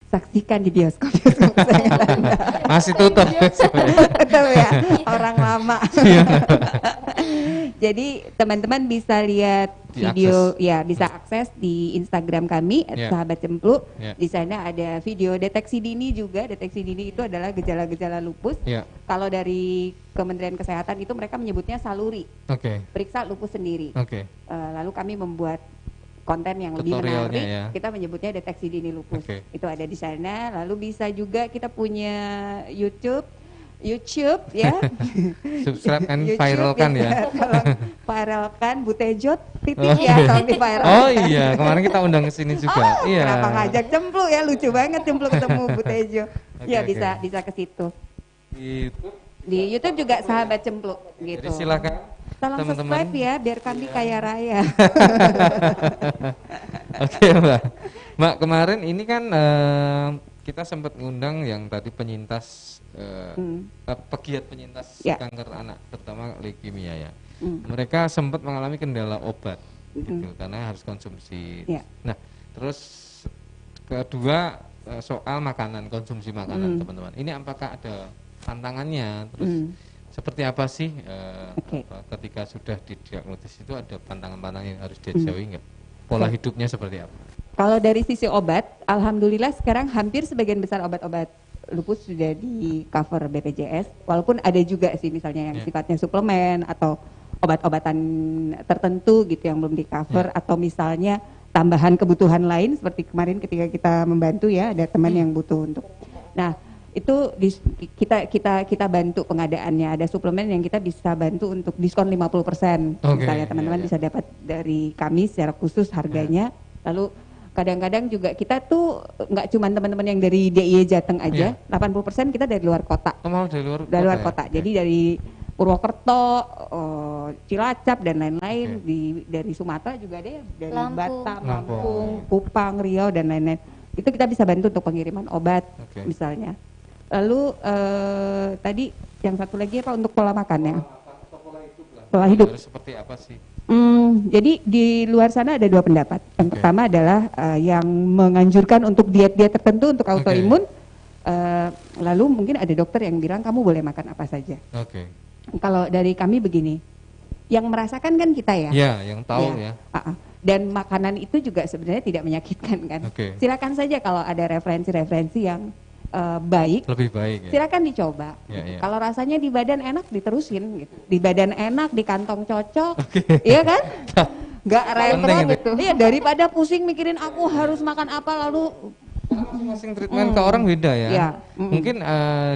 saksikan di bioskop Masih tutup. Betul ya, orang lama. Jadi teman-teman bisa lihat video, ya bisa akses di Instagram kami @sahabat cemplu. Di sana ada video deteksi dini juga. Deteksi dini itu adalah gejala-gejala lupus. Kalau dari Kementerian Kesehatan itu mereka menyebutnya saluri. Periksa lupus sendiri. Lalu kami membuat konten yang lebih menarik, kita menyebutnya deteksi dini lupus. Itu ada di sana. Lalu bisa juga kita punya YouTube ya. Subscribe and viralkan ya. Tolong viralkan Butejot ya tolong di viralkan. Oh iya, kemarin kita undang ke sini juga. Iya. Kenapa ngajak Cemplu ya, lucu banget Cemplu ketemu Butejo. Ya bisa ke situ. Di YouTube juga Sahabat Cemplu gitu. Jadi silakan tolong subscribe ya biar kami kaya raya. Oke Mbak. Mbak kemarin ini kan kita sempat ngundang yang tadi penyintas pegiat penyintas kanker anak terutama leukemia ya. Mereka sempat mengalami kendala obat gitu, karena harus konsumsi. Nah terus kedua soal makanan, konsumsi makanan teman-teman. Ini apakah ada tantangannya? Terus seperti apa sih ketika sudah didiagnosis itu ada pantangan-pantangan yang harus dijauhi nggak? Pola hidupnya seperti apa? Kalau dari sisi obat, alhamdulillah sekarang hampir sebagian besar obat-obat lupus sudah di cover BPJS. Walaupun ada juga sih misalnya yang sifatnya suplemen atau obat-obatan tertentu gitu yang belum di cover, atau misalnya tambahan kebutuhan lain seperti kemarin ketika kita membantu ya ada teman yang butuh untuk. Nah itu kita bantu pengadaannya, ada suplemen yang kita bisa bantu untuk diskon 50%. Misalnya teman-teman bisa dapat dari kami secara khusus harganya. Lalu kadang-kadang juga kita tuh nggak cuma teman-teman yang dari DIY Jateng aja, 80% kita dari luar kota. Dari luar kota. Jadi dari Purwokerto, Cilacap dan lain-lain, dari Sumatera juga ada ya, dari Batam, Lampung, Kupang, Riau dan lain-lain. Itu kita bisa bantu untuk pengiriman obat misalnya. Lalu tadi yang satu lagi apa untuk pola makannya? Pola hidup. Seperti apa sih? Jadi di luar sana ada dua pendapat. Yang pertama adalah yang menganjurkan untuk diet-diet tertentu untuk autoimun. Lalu mungkin ada dokter yang bilang kamu boleh makan apa saja. Kalau dari kami begini, yang merasakan kan kita ya. Ya, yang tahu ya. Dan makanan itu juga sebenarnya tidak menyakitkan kan. Silakan saja kalau ada referensi-referensi yang baik, lebih baik ya. Silakan dicoba. Kalau rasanya di badan enak diterusin gitu. Di badan enak, di kantong cocok. Iya kan? Enggak repot gitu. Iya, daripada pusing mikirin aku harus makan apa lalu masing-masing treatment ke orang beda ya. Mungkin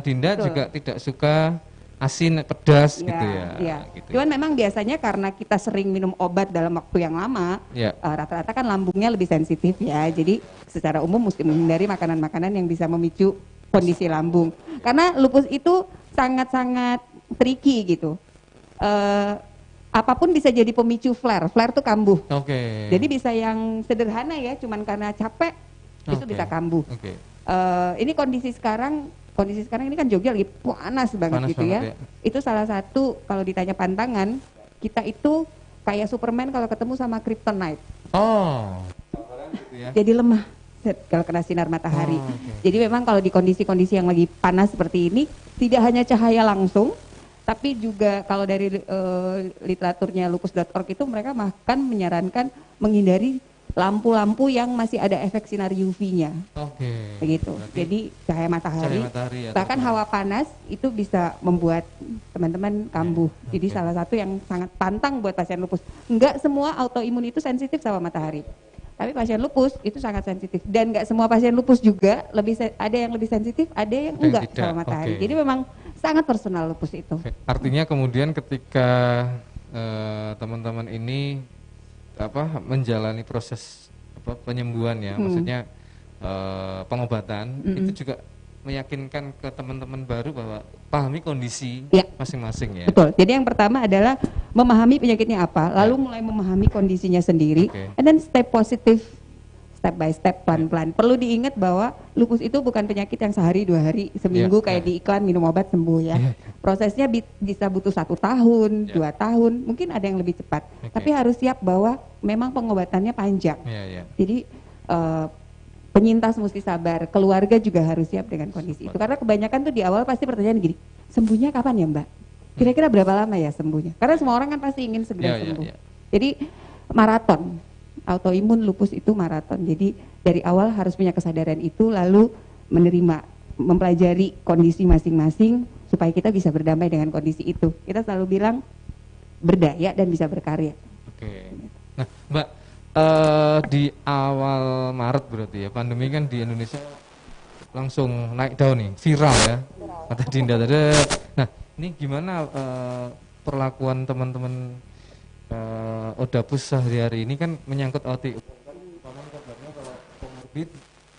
Dinda juga tidak suka asin, pedas gitu ya. Gitu. Cuman memang biasanya karena kita sering minum obat dalam waktu yang lama, rata-rata kan lambungnya lebih sensitif ya. Jadi secara umum mesti menghindari makanan-makanan yang bisa memicu kondisi lambung. Karena lupus itu sangat-sangat tricky gitu. Apapun bisa jadi pemicu flare. Flare tuh kambuh. Jadi bisa yang sederhana ya, cuman karena capek itu bisa kambuh. Ini kondisi sekarang ini kan Jogja lagi panas banget gitu ya. Itu salah satu kalau ditanya pantangan, kita itu kayak Superman kalau ketemu sama kryptonite. Gitu ya. Jadi lemah kalau kena sinar matahari. Jadi memang kalau di kondisi-kondisi yang lagi panas seperti ini, tidak hanya cahaya langsung, tapi juga kalau dari literaturnya lupus.org itu mereka bahkan menyarankan menghindari lampu-lampu yang masih ada efek sinar UV-nya. Begitu. Jadi cahaya matahari bahkan hawa panas itu bisa membuat teman-teman kambuh. Jadi salah satu yang sangat pantang buat pasien lupus. Enggak semua autoimun itu sensitif sama matahari. Tapi pasien lupus itu sangat sensitif, dan enggak semua pasien lupus juga ada yang lebih sensitif, ada yang enggak sama matahari. Jadi memang sangat personal lupus itu. Artinya kemudian ketika teman-teman ini menjalani proses penyembuhan ya, maksudnya pengobatan, itu juga meyakinkan ke teman-teman baru bahwa pahami kondisi masing-masing ya. Betul. Jadi yang pertama adalah memahami penyakitnya apa, lalu mulai memahami kondisinya sendiri, and then step by step, pelan-pelan. Perlu diingat bahwa lupus itu bukan penyakit yang sehari, 2 hari, seminggu kayak di iklan minum obat sembuh ya. Prosesnya bisa butuh 1 tahun, 2 tahun, mungkin ada yang lebih cepat. Tapi harus siap bahwa memang pengobatannya panjang. Jadi penyintas mesti sabar, keluarga juga harus siap dengan kondisi itu. Karena kebanyakan tuh di awal pasti pertanyaan gini, sembuhnya kapan ya Mbak? Kira-kira berapa lama ya sembuhnya? Karena semua orang kan pasti ingin segera sembuh. Jadi maraton, autoimun lupus itu maraton. Jadi dari awal harus punya kesadaran itu, lalu menerima, mempelajari kondisi masing-masing supaya kita bisa berdamai dengan kondisi itu. Kita selalu bilang berdaya dan bisa berkarya. Oke. Nah Mbak, di awal Maret berarti ya, pandemi kan di Indonesia langsung naik daun nih, viral ya, kata Dinda tadi. Nah ini gimana perlakuan teman-teman Odapus sehari-hari ini kan menyangkut autoimun. Kalau komorbid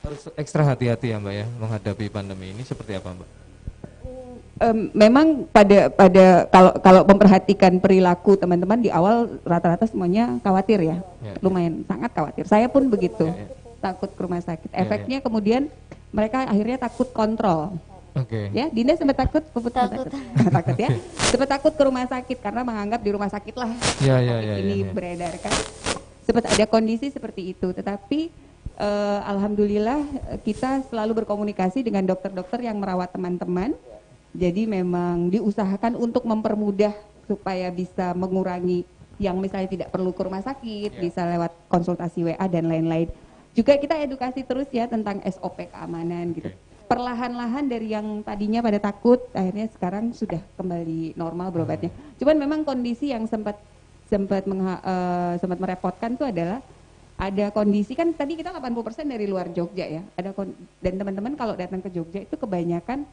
harus ekstra hati-hati ya Mbak ya menghadapi pandemi ini, seperti apa Mbak? Memang pada kalau memperhatikan perilaku teman-teman di awal rata-rata semuanya khawatir ya, lumayan sangat khawatir. Saya pun begitu, takut ke rumah sakit. Efeknya kemudian mereka akhirnya takut kontrol. Ya, Dinda sempat takut, takut ya, sempat takut ke rumah sakit karena menganggap di rumah sakit lah ini beredar kan. Sempat ada kondisi seperti itu, tetapi alhamdulillah kita selalu berkomunikasi dengan dokter-dokter yang merawat teman-teman. Jadi memang diusahakan untuk mempermudah supaya bisa mengurangi yang misalnya tidak perlu ke rumah sakit, bisa lewat konsultasi WA dan lain-lain. Juga kita edukasi terus ya tentang SOP keamanan gitu. Perlahan-lahan dari yang tadinya pada takut, akhirnya sekarang sudah kembali normal berobatnya. Cuman memang kondisi yang sempat merepotkan itu adalah ada kondisi kan tadi kita 80% dari luar Jogja ya. Dan teman-teman kalau datang ke Jogja itu kebanyakan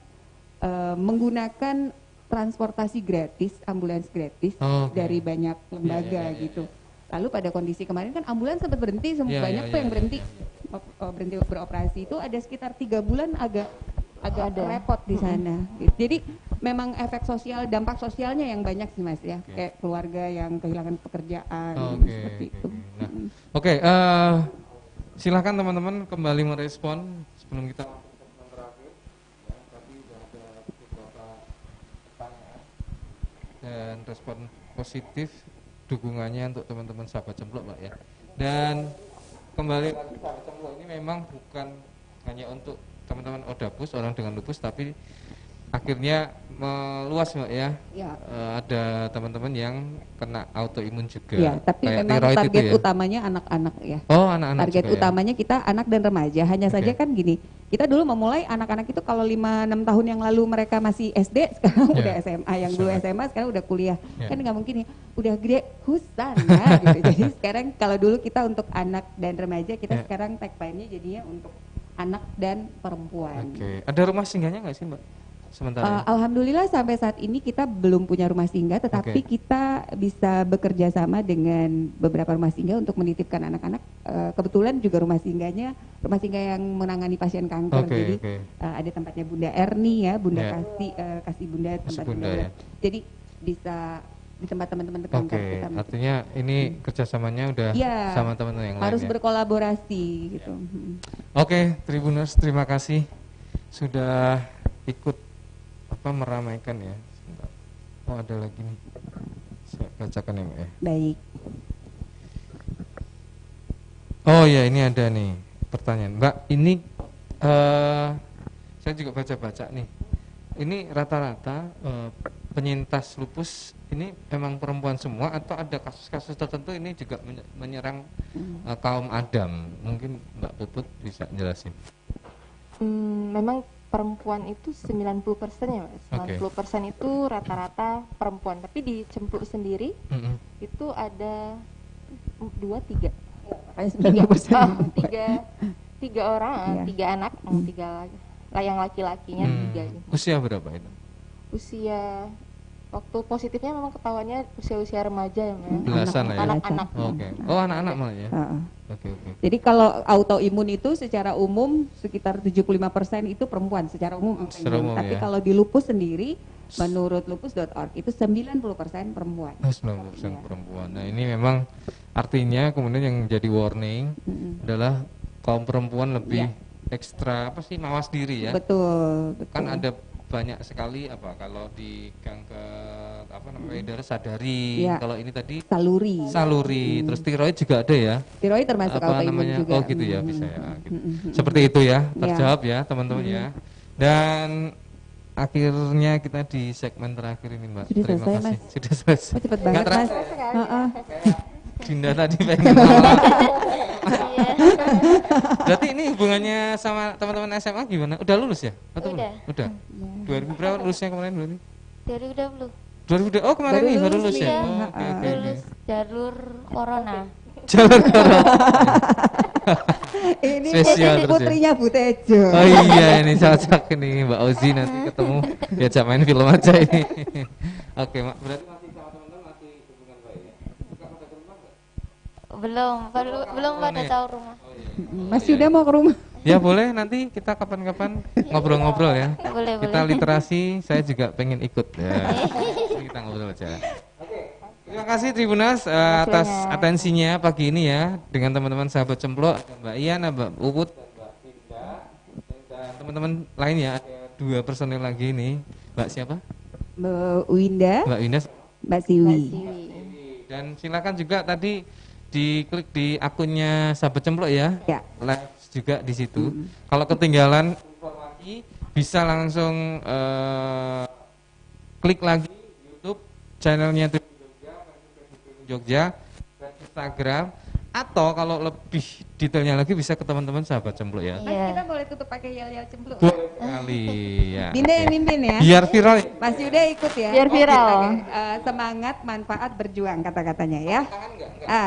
menggunakan transportasi gratis, ambulans gratis dari banyak lembaga gitu. Lalu pada kondisi kemarin kan ambulans sempat berhenti, banyak yang berhenti beroperasi. Itu ada sekitar 3 bulan agak repot di sana. Jadi memang efek sosial, dampak sosialnya yang banyak sih Mas ya, kayak keluarga yang kehilangan pekerjaan seperti itu. Nah, silakan teman-teman kembali merespon sebelum kita dan respon positif dukungannya untuk teman-teman sahabat cempluk Mbak ya. Dan kembali lagi sahabat cempluk ini memang bukan hanya untuk teman-teman Odapus, orang dengan lupus, tapi akhirnya meluas Mbak ya. Ada teman-teman yang kena autoimun juga. Ya, tapi memang target utamanya anak-anak ya. Oh, anak-anak. Target utamanya kita anak dan remaja. Hanya saja kan gini, kita dulu memulai anak-anak itu kalau 5-6 tahun yang lalu mereka masih SD, sekarang udah SMA, yang dulu SMA sekarang udah kuliah. Kan nggak mungkin ya, udah gede husan ya gitu. Jadi sekarang kalau dulu kita untuk anak dan remaja, kita sekarang tagline-nya jadinya untuk anak dan perempuan. Ada rumah singgahnya nggak sih Mbak? Sementara alhamdulillah sampai saat ini kita belum punya rumah singgah, tetapi kita bisa bekerja sama dengan beberapa rumah singgah untuk menitipkan anak-anak. Kebetulan juga rumah singgah yang menangani pasien kanker. Jadi ada tempatnya Bunda Erni ya, Bunda kasih Bunda tempat Bunda. Jadi bisa di tempat teman-teman kanker kita. Artinya ini kerjasamanya udah sama teman-teman yang lain. Harus berkolaborasi gitu. Tribuners, terima kasih sudah ikut meramaikan ya. Oh, ada lagi nih, saya bacakan ya Mbak ya. Baik. Oh ya, ini ada nih pertanyaan Mbak. Ini saya juga baca-baca nih. Ini rata-rata penyintas lupus ini memang perempuan semua atau ada kasus-kasus tertentu ini juga menyerang kaum Adam? Mungkin Mbak Puput bisa jelasin. Memang perempuan itu 90% ya Mas. 90% itu rata-rata perempuan. Tapi di Cempluk sendiri itu ada 2-3 tiga orang, 3 anak, 3 yang laki-lakinya 3. Usia berapa itu? Usia waktu positifnya memang ketahuannya usia-usia remaja ya Mas. Belasan lah ya. Anak-anak. Oh, anak-anak malah ya. Jadi kalau autoimun itu secara umum sekitar 75% itu perempuan secara umum. Tapi kalau di lupus sendiri menurut lupus.org itu 90% perempuan. 90% perempuan. Nah, ini memang artinya kemudian yang jadi warning adalah kaum perempuan lebih ekstra mawas diri ya. Betul. Kan ada banyak sekali kalau di kanker payudara sadari, kalau ini tadi saluri, terus tiroid juga ada ya. Tiroid termasuk autoimun juga. Oh gitu ya, bisa ya. Gitu. Seperti itu ya, terjawab ya teman-teman ya. Dan akhirnya kita di segmen terakhir ini Mbak. Sudah Terima selesai, kasih. Mas. Sudah selesai. Cepet banget Mas. Dinda tadi pengen Berarti ini hubungannya sama teman-teman SMA gimana? Udah lulus ya? Atau Udah. Udah. 2000 berapa lulusnya kemarin berarti? 2020. 2020. Oh, kemarin nih baru lulus ya? Iya. Oh, okay. Lulus jalur corona. Jalur corona. Ini spesial putrinya Bu Tejo. Oh iya, ini cocok ini Mbak Ozi nanti ketemu diajak main film aja ini. Oke, Mak. Berarti masih sama teman-teman masih hubungan baik ya? Bukan pada ke rumah enggak? Belum pada tahu rumah. Oh, iya. Mas Yuda mau ke rumah? Ya boleh, nanti kita kapan-kapan ngobrol-ngobrol ya. Boleh. Kita literasi, saya juga pengen ikut ya. Kita ngobrol aja. Terima kasih Tribunas atas atensinya pagi ini ya dengan teman-teman sahabat Cemplok, Mbak Ian, Mbak Uwut, Mbak Dinda, dan teman-teman lain ya. Ada 2 personil lagi ini. Mbak siapa? Mbak Winda, Mbak Siwi. Dan silakan juga tadi diklik di akunnya sahabat Cemplok ya. Live juga di situ. Kalau ketinggalan informasi bisa langsung klik lagi YouTube channelnya Jogja dan Instagram, atau kalau lebih detailnya lagi bisa ke teman-teman sahabat Cemplok ya. Mas, kita boleh tutup pakai yel-yel Cemplok. Boleh kali ya. Dinda yang mimpin ya. Biar viral. Mas Yuda ikut ya. Biar viral. Semangat, manfaat, berjuang kata-katanya ya.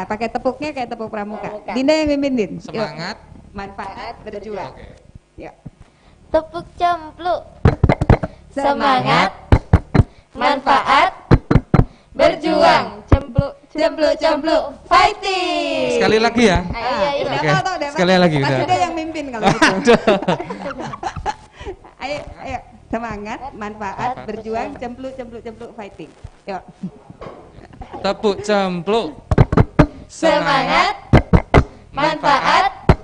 Pakai tepuknya kayak tepuk pramuka. Dinda yang mimpin, Din. Semangat, manfaat, berjuang. Ya. Tepuk Cemplok. Semangat, manfaat, berjuang. Cempluk, fighting. Sekali lagi ya. Oke. Sekali lagi Mas udah. Yuda yang mimpin kalau gitu. Ayo, semangat, manfaat, berjuang, cempluk, fighting. Yuk. Tepuk Cempluk. Semangat, manfaat,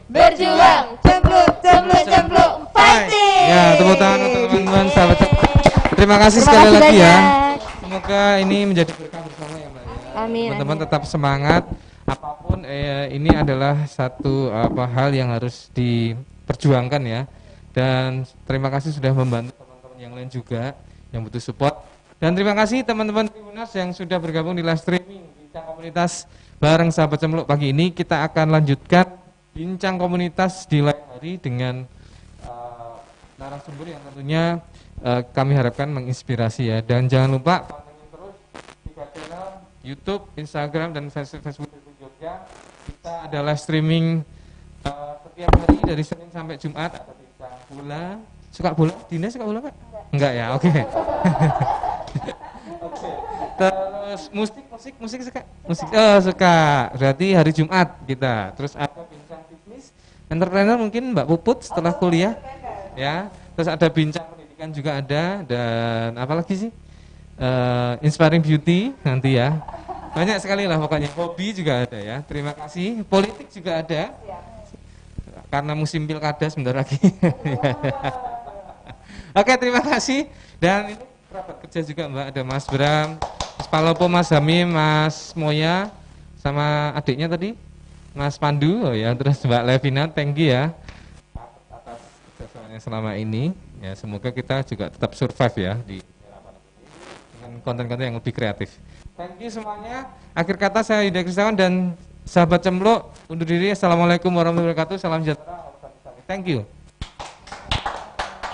berjuang. Cempluk, fighting. Ya, tepuk tangan untuk teman-teman sahabat Cempluk. Terima kasih sekali lagi ya. Semoga ini menjadi berkah bersama ya Mbak. Amin. Teman-teman tetap semangat. Apapun ini adalah satu hal yang harus diperjuangkan ya. Dan terima kasih sudah membantu teman-teman yang lain juga yang butuh support. Dan terima kasih teman-teman Tribunas yang sudah bergabung di live streaming Bincang Komunitas bareng sahabat Cemplok pagi ini. Kita akan lanjutkan Bincang Komunitas di lain hari dengan narasumber yang tentunya kami harapkan menginspirasi ya. Dan jangan lupa pantengin terus 3 channel YouTube, Instagram, dan Facebook Jogja. Kita ada live streaming setiap hari dari Senin sampai Jumat. Ada bincang bola. Suka bola? Dina suka bola Pak? Enggak ya, oke. Terus musik suka? Musik, suka. Berarti hari Jumat kita. Terus ada bincang bisnis, entrepreneur mungkin Mbak Puput setelah kuliah. Ya, terus ada bincang pendidikan juga ada, dan apalagi sih inspiring beauty nanti ya, banyak sekali lah pokoknya. Hobi juga ada ya. Terima kasih. Politik juga ada karena musim pilkada sebentar lagi. Oke, terima kasih. Dan ini rapat kerja juga Mbak, ada Mas Bram, Mas Palopo, Mas Hamim, Mas Moya, sama adiknya tadi Mas Pandu. Oh ya, terus Mbak Levina, thank you ya atas kerjasamanya selama ini ya. Semoga kita juga tetap survive ya di dengan konten-konten yang lebih kreatif. Thank you semuanya. Akhir kata saya Yuda Kristiawan dan sahabat Cemplok undur diri. Assalamualaikum warahmatullahi wabarakatuh. Salam sejahtera. Thank you.